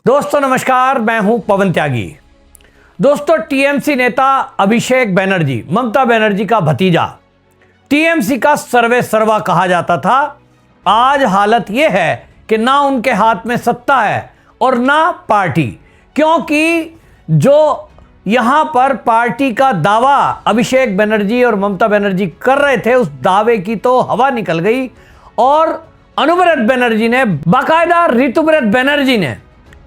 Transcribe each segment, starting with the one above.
दोस्तों नमस्कार, मैं हूं पवन त्यागी। दोस्तों, टीएमसी नेता अभिषेक बनर्जी, ममता बनर्जी का भतीजा, टीएमसी का सर्वे सर्वा कहा जाता था। आज हालत यह है कि ना उनके हाथ में सत्ता है और ना पार्टी, क्योंकि जो यहां पर पार्टी का दावा अभिषेक बनर्जी और ममता बनर्जी कर रहे थे, उस दावे की तो हवा निकल गई और अनुव्रत बनर्जी ने, बाकायदा ऋतुव्रत बनर्जी ने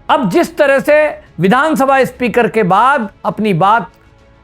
अब जिस तरह से विधानसभा स्पीकर के बाद अपनी बात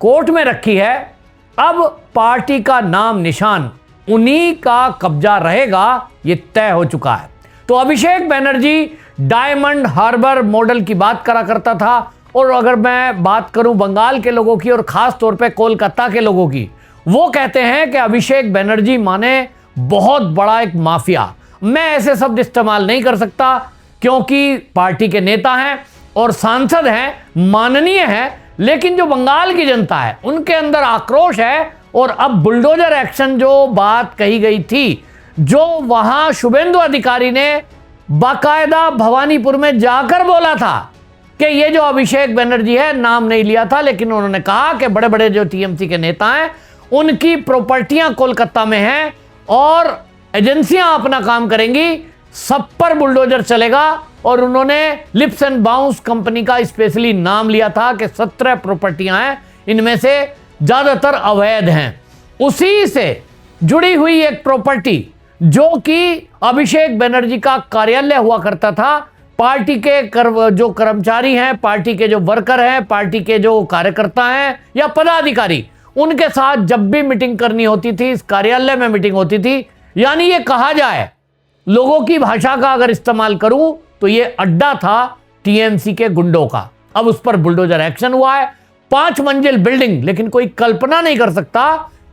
कोर्ट में रखी है, अब पार्टी का नाम निशान उन्हीं का कब्जा रहेगा, ये तय हो चुका है। तो Abhishek Banerjee diamond harbour model की बात करा करता था, और अगर मैं बात करूं बंगाल के लोगों की और खास तौर पे कोलकाता के लोगों की, वो कहते हैं कि अभिषेक बनर्जी माने बहुत बड़ा एक माफिया। मैं ऐसे शब्द इस्तेमाल नहीं कर सकता क्योंकि पार्टी के नेता हैं और सांसद हैं, माननीय हैं, लेकिन जो बंगाल की जनता है उनके अंदर आक्रोश है। और अब बुलडोजर एक्शन जो बात कही गई थी, जो वहां शुभेंदु अधिकारी ने बाकायदा भवानीपुर में जाकर बोला था कि ये जो अभिषेक बनर्जी है, नाम नहीं लिया था, लेकिन उन्होंने कहा कि बड़े बड़े जो टीएमसी के नेता हैं उनकी प्रॉपर्टियां कोलकाता में हैं और एजेंसियां अपना काम करेंगी, सब पर बुलडोजर चलेगा। और उन्होंने लिप्स एंड बाउंस कंपनी का स्पेशली नाम लिया था कि 17 प्रॉपर्टियां हैं, इनमें से ज्यादातर अवैध हैं। उसी से जुड़ी हुई एक प्रॉपर्टी जो कि अभिषेक बनर्जी का कार्यालय हुआ करता था, पार्टी के जो कर्मचारी हैं, पार्टी के जो वर्कर हैं, पार्टी के जो कार्यकर्ता हैं या पदाधिकारी, उनके साथ जब भी मीटिंग करनी होती थी, इस कार्यालय में मीटिंग होती थी। यानी ये कहा जाए, लोगों की भाषा का अगर इस्तेमाल करूं तो ये अड्डा था टीएमसी के गुंडों का। अब उस पर बुलडोजर एक्शन हुआ है, 5 मंजिल बिल्डिंग, लेकिन कोई कल्पना नहीं कर सकता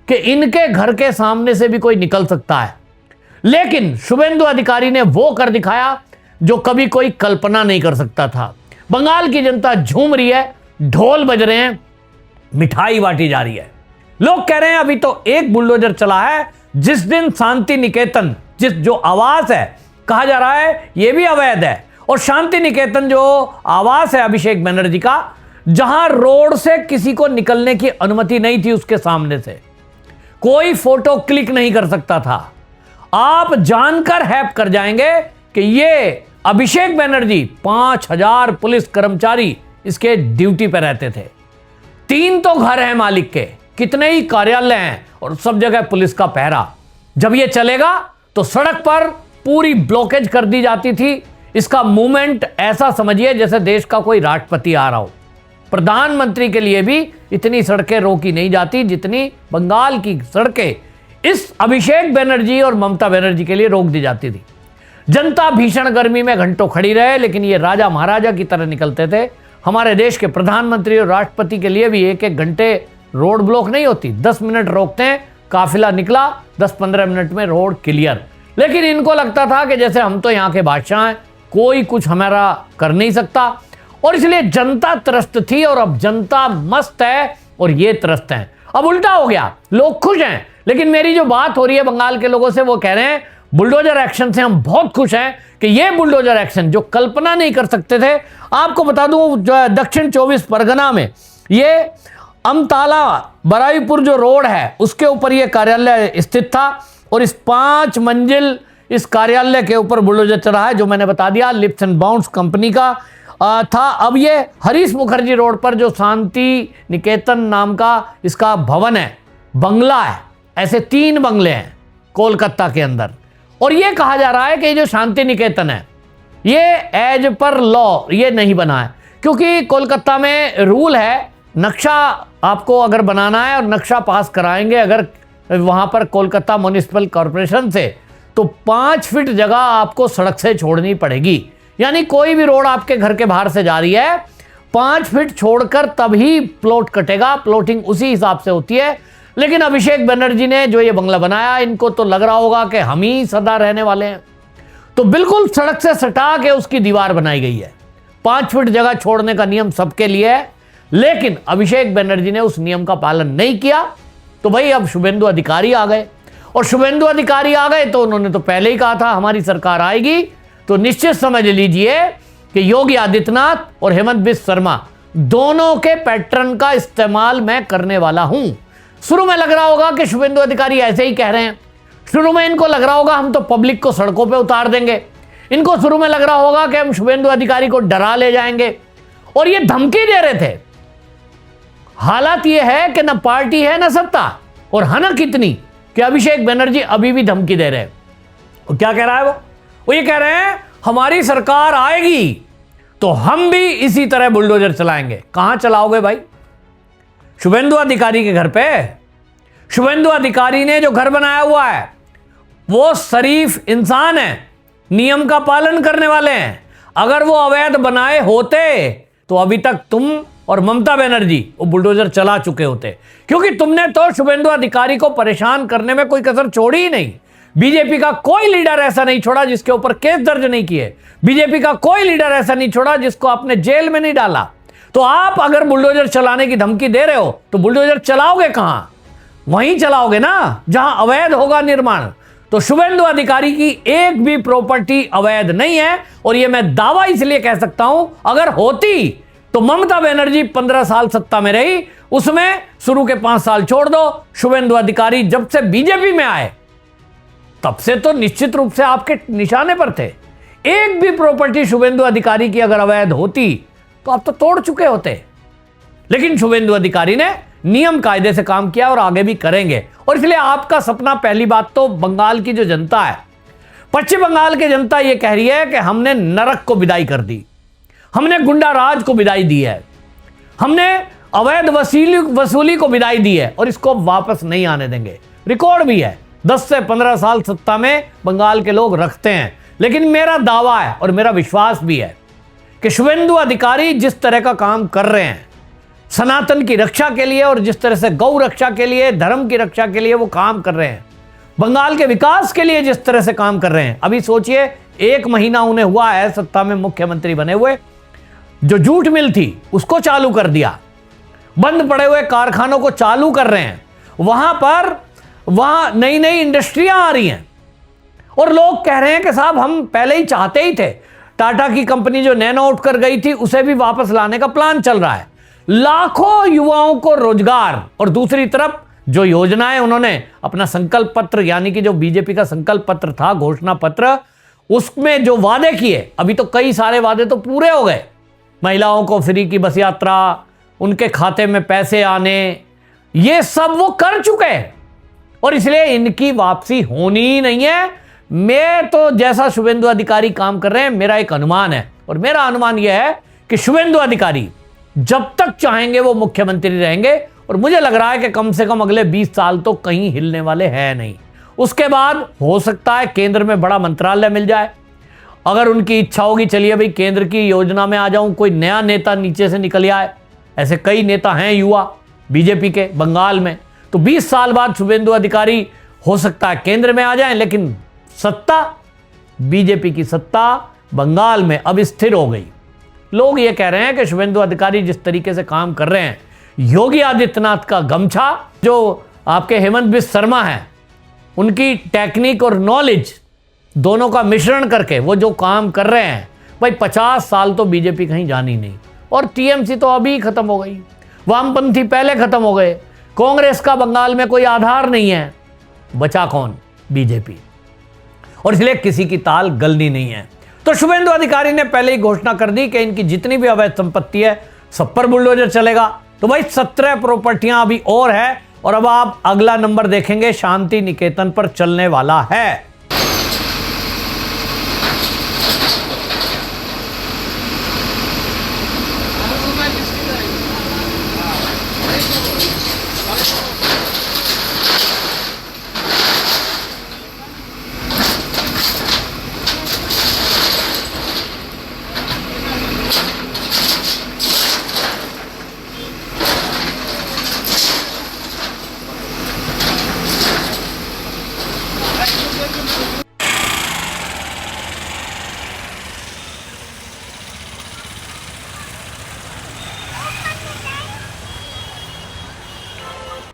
कि इनके घर के सामने से भी कोई निकल सकता है। लेकिन शुभेंदु अधिकारी ने वो कर दिखाया जो कभी कोई कल्पना नहीं कर सकता था। बंगाल की जनता झूम रही है, ढोल बज रहे हैं, मिठाई बांटी जा रही है। लोग कह रहे हैं अभी तो एक बुलडोजर चला है, जिस दिन शांति निकेतन, जो आवास है, कहा जा रहा है यह भी अवैध है। और शांति निकेतन जो आवास है अभिषेक बनर्जी का, जहां रोड से किसी को निकलने की अनुमति नहीं थी, उसके सामने से कोई फोटो क्लिक नहीं कर सकता था। आप जानकर हैप कर जाएंगे कि यह अभिषेक बनर्जी 5000 पुलिस कर्मचारी इसके ड्यूटी पर रहते थे। 3 तो घर हैं मालिक के, कितने ही कार्यालय हैं और सब जगह पुलिस का पहरा। जब यह चलेगा तो सड़क पर पूरी ब्लॉकेज कर दी जाती थी। इसका मूवमेंट ऐसा समझिए जैसे देश का कोई राष्ट्रपति आ रहा हो। प्रधानमंत्री के लिए भी इतनी सड़कें रोकी नहीं जाती जितनी बंगाल की सड़कें इस अभिषेक बनर्जी और ममता बनर्जी के लिए रोक दी जाती थी। जनता भीषण गर्मी में घंटों खड़ी रहे, लेकिन ये राजा महाराजा की तरह निकलते थे। हमारे देश के प्रधानमंत्री और राष्ट्रपति के लिए भी 1-1 घंटे रोड ब्लॉक नहीं होती, 10 मिनट रोकते हैं, काफिला निकला, 10-15 मिनट में रोड क्लियर। लेकिन इनको लगता था कि जैसे हम तो यहाँ के बादशाह हैं, कोई कुछ हमारा कर नहीं सकता, और इसलिए जनता त्रस्त थी। और अब जनता मस्त है और ये त्रस्त हैं। अब उल्टा हो गया, लोग खुश हैं। लेकिन मेरी जो बात हो रही है बंगाल के लोगों से, वो कह रहे हैं बुलडोजर एक्शन से हम बहुत खुश हैं कि ये बुलडोजर एक्शन जो कल्पना नहीं कर सकते थे। आपको बता दूं, दक्षिण 24 परगना में ये अमताला बराईपुर जो रोड है, उसके ऊपर ये कार्यालय स्थित था, और इस 5 मंजिल इस कार्यालय के ऊपर बुलडोजर चला है, जो मैंने बता दिया लिप्स एंड बाउंस कंपनी का था। अब ये हरीश मुखर्जी रोड पर जो शांति निकेतन नाम का इसका भवन है, बंगला है, ऐसे 3 बंगले हैं कोलकाता के अंदर। और ये कहा जा रहा है कि जो शांति निकेतन है, ये एज पर लॉ ये नहीं बना है, क्योंकि कोलकाता में रूल है, नक्शा आपको अगर बनाना है और नक्शा पास कराएंगे अगर वहां पर कोलकाता म्युनिसिपल कॉर्पोरेशन से, तो 5 फीट जगह आपको सड़क से छोड़नी पड़ेगी। यानी कोई भी रोड आपके घर के बाहर से जा रही है, 5 फीट छोड़कर तभी प्लॉट कटेगा, प्लॉटिंग उसी हिसाब से होती है। लेकिन अभिषेक बनर्जी ने जो ये बंगला बनाया, इनको तो लग रहा होगा कि हम ही सदा रहने वाले हैं, तो बिल्कुल सड़क से सटा के उसकी दीवार बनाई गई है। 5 फीट जगह छोड़ने का नियम सबके लिए है, लेकिन अभिषेक बनर्जी ने उस नियम का पालन नहीं किया। तो भाई अब शुभेंदु अधिकारी आ गए, और शुभेंदु अधिकारी आ गए तो उन्होंने तो पहले ही कहा था हमारी सरकार आएगी, तो निश्चित समझ लीजिए कि योगी आदित्यनाथ और हेमंत बिस्व शर्मा दोनों के पैटर्न का इस्तेमाल मैं करने वाला हूं। शुरू में लग रहा होगा कि शुभेंदु अधिकारी ऐसे ही कह रहे हैं, शुरू में इनको लग रहा होगा हम तो पब्लिक को सड़कों पे उतार देंगे, इनको शुरू में लग रहा होगा कि हम शुभेंदु अधिकारी को डरा ले जाएंगे, और ये धमकी दे रहे थे। हालात ये है कि न पार्टी है न सत्ता, और हनक इतनी कि अभिषेक बनर्जी अभी भी धमकी दे रहे हैं। वो क्या कह रहा है? वो ये कह रहे हैं हमारी सरकार आएगी तो हम भी इसी तरह बुलडोजर चलाएंगे। कहां चलाओगे भाई? शुभेंदु अधिकारी के घर पे? शुभेंदु अधिकारी ने जो घर बनाया हुआ है वो शरीफ इंसान है, नियम का पालन करने वाले हैं। अगर वो अवैध बनाए होते तो अभी तक तुम और ममता बनर्जी वो बुलडोजर चला चुके होते, क्योंकि तुमने तो शुभेंदु अधिकारी को परेशान करने में कोई कसर छोड़ी ही नहीं। बीजेपी का कोई लीडर ऐसा नहीं छोड़ा जिसके ऊपर केस दर्ज नहीं किए, बीजेपी का कोई लीडर ऐसा नहीं छोड़ा जिसको आपने जेल में नहीं डाला। तो आप अगर बुलडोजर चलाने की धमकी दे रहे हो तो बुलडोजर चलाओगे कहां? वहीं चलाओगे ना जहां अवैध होगा निर्माण। तो शुभेंदु अधिकारी की एक भी प्रॉपर्टी अवैध नहीं है, और यह मैं दावा इसलिए कह सकता हूं, अगर होती तो ममता बनर्जी 15 साल सत्ता में रही, उसमें शुरू के 5 साल छोड़ दो। शुभेंदु अधिकारी जब से बीजेपी में आए तब से तो निश्चित रूप से आपके निशाने पर थे। एक भी प्रॉपर्टी शुभेंदु अधिकारी की अगर अवैध होती तो आप तो तोड़ चुके होते। लेकिन शुभेंदु अधिकारी ने नियम कायदे से काम किया और आगे भी करेंगे। और इसलिए आपका सपना, पहली बात तो बंगाल की जो जनता है, पश्चिम बंगाल की जनता यह कह रही है कि हमने नरक को विदाई कर दी, हमने गुंडा राज को विदाई दी है, हमने अवैध वसूली को विदाई दी है और इसको वापस नहीं आने देंगे। रिकॉर्ड भी है, 10 से 15 साल सत्ता में बंगाल के लोग रखते हैं। लेकिन मेरा दावा है और मेरा विश्वास भी है कि शुभेंदु अधिकारी जिस तरह का काम कर रहे हैं सनातन की रक्षा के लिए, और जिस तरह से गौ रक्षा के लिए, धर्म की रक्षा के लिए वो काम कर रहे हैं, बंगाल के विकास के लिए जिस तरह से काम कर रहे हैं। अभी सोचिए, 1 महीना उन्हें हुआ है सत्ता में मुख्यमंत्री बने हुए, जो जूट मिल थी उसको चालू कर दिया, बंद पड़े हुए कारखानों को चालू कर रहे हैं, वहां नई नई इंडस्ट्रियां आ रही हैं, और लोग कह रहे हैं कि साहब हम पहले ही चाहते ही थे। टाटा की कंपनी जो नैनो उठ कर गई थी उसे भी वापस लाने का प्लान चल रहा है, लाखों युवाओं को रोजगार। और दूसरी तरफ जो योजनाएं उन्होंने अपना संकल्प पत्र, यानी कि जो बीजेपी का संकल्प पत्र था, घोषणा पत्र, उसमें जो वादे किए, अभी तो कई सारे वादे तो पूरे हो गए। महिलाओं को फ्री की बस यात्रा, उनके खाते में पैसे आने, ये सब वो कर चुके हैं, और इसलिए इनकी वापसी होनी ही नहीं है। मैं तो जैसा शुभेंदु अधिकारी काम कर रहे हैं, मेरा एक अनुमान है, और मेरा अनुमान यह है कि शुभेंदु अधिकारी जब तक चाहेंगे वो मुख्यमंत्री रहेंगे, और मुझे लग रहा है कि कम से कम अगले 20 साल तो कहीं हिलने वाले हैं नहीं। उसके बाद हो सकता है केंद्र में बड़ा मंत्रालय मिल जाए, अगर उनकी इच्छा होगी, चलिए भाई केंद्र की योजना में आ जाऊं, कोई नया नेता नीचे से निकल आए। ऐसे कई नेता हैं युवा बीजेपी के बंगाल में, तो 20 साल बाद शुभेंदु अधिकारी हो सकता है केंद्र में आ जाएं, लेकिन सत्ता, बीजेपी की सत्ता बंगाल में अब स्थिर हो गई। लोग ये कह रहे हैं कि शुभेंदु अधिकारी जिस तरीके से काम कर रहे हैं, योगी आदित्यनाथ का गमछा, जो आपके हेमंत बिस्व शर्मा हैं, उनकी टेक्निक और नॉलेज दोनों का मिश्रण करके वो जो काम कर रहे हैं, भाई 50 साल तो बीजेपी कहीं जानी नहीं। और टीएमसी तो अभी खत्म हो गई, वामपंथी पहले खत्म हो गए, कांग्रेस का बंगाल में कोई आधार नहीं है, बचा कौन? बीजेपी। और इसलिए किसी की ताल गलनी नहीं है। तो शुभेंदु अधिकारी ने पहले ही घोषणा कर दी कि इनकी जितनी भी अवैध संपत्ति है सब पर बुलडोजर चलेगा। तो भाई 17 प्रॉपर्टियां अभी और है, और अब आप अगला नंबर देखेंगे शांति निकेतन पर चलने वाला है।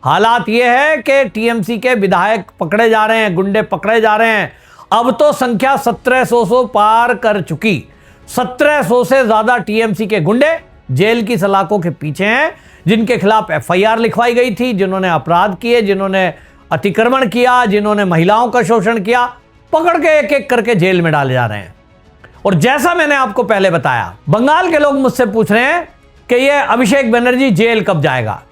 हालात यह है कि टीएमसी के विधायक पकड़े जा रहे हैं, गुंडे पकड़े जा रहे हैं। अब तो संख्या 1700 पार कर चुकी। 1700 से ज्यादा टीएमसी के गुंडे जेल की सलाखों के पीछे हैं, जिनके खिलाफ एफआईआर लिखवाई गई थी, जिन्होंने अपराध किए, जिन्होंने अतिक्रमण किया, जिन्होंने महिलाओं का शोषण किया, पकड़ के एक एक करके जेल में डाले जा रहे हैं। और जैसा मैंने आपको पहले बताया, बंगाल के लोग मुझसे पूछ रहे हैं कि ये अभिषेक बनर्जी जेल कब जाएगा,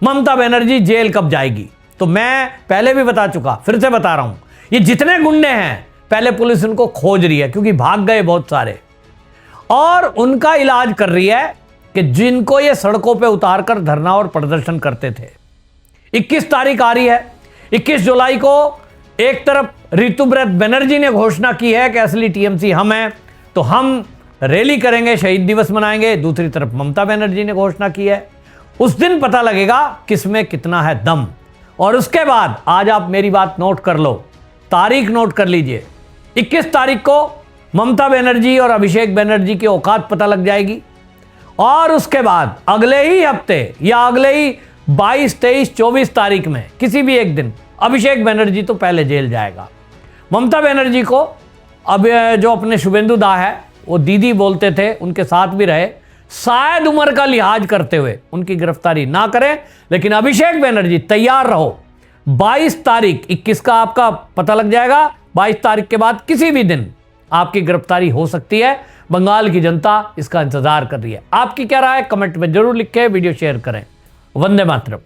ममता बनर्जी जेल कब जाएगी। तो मैं पहले भी बता चुका, फिर से बता रहा हूं, ये जितने गुंडे हैं पहले पुलिस उनको खोज रही है, क्योंकि भाग गए बहुत सारे, और उनका इलाज कर रही है कि जिनको ये सड़कों पे उतारकर धरना और प्रदर्शन करते थे। 21 तारीख आ रही है, 21 जुलाई को एक तरफ ऋतुव्रत बनर्जी ने घोषणा की है कि असली टीएमसी हम हैं, तो हम रैली करेंगे, शहीद दिवस मनाएंगे। दूसरी तरफ ममता बनर्जी ने घोषणा की है। उस दिन पता लगेगा किसमें कितना है दम। और उसके बाद आज आप मेरी बात नोट कर लो, तारीख नोट कर लीजिए, 21 तारीख को ममता बनर्जी और अभिषेक बनर्जी की औकात पता लग जाएगी। और उसके बाद अगले ही हफ्ते या अगले ही 22, 23, 24 तारीख में किसी भी एक दिन अभिषेक बनर्जी तो पहले जेल जाएगा। ममता बनर्जी को अब जो अपने शुभेंदु दा है, वो दीदी बोलते थे, उनके साथ भी रहे, शायद उम्र का लिहाज करते हुए उनकी गिरफ्तारी ना करें। लेकिन अभिषेक बनर्जी तैयार रहो, 22 तारीख 21 का आपका पता लग जाएगा, 22 तारीख के बाद किसी भी दिन आपकी गिरफ्तारी हो सकती है। बंगाल की जनता इसका इंतजार कर रही है। आपकी क्या राय है कमेंट में जरूर लिखें, वीडियो शेयर करें। वंदे मातरम।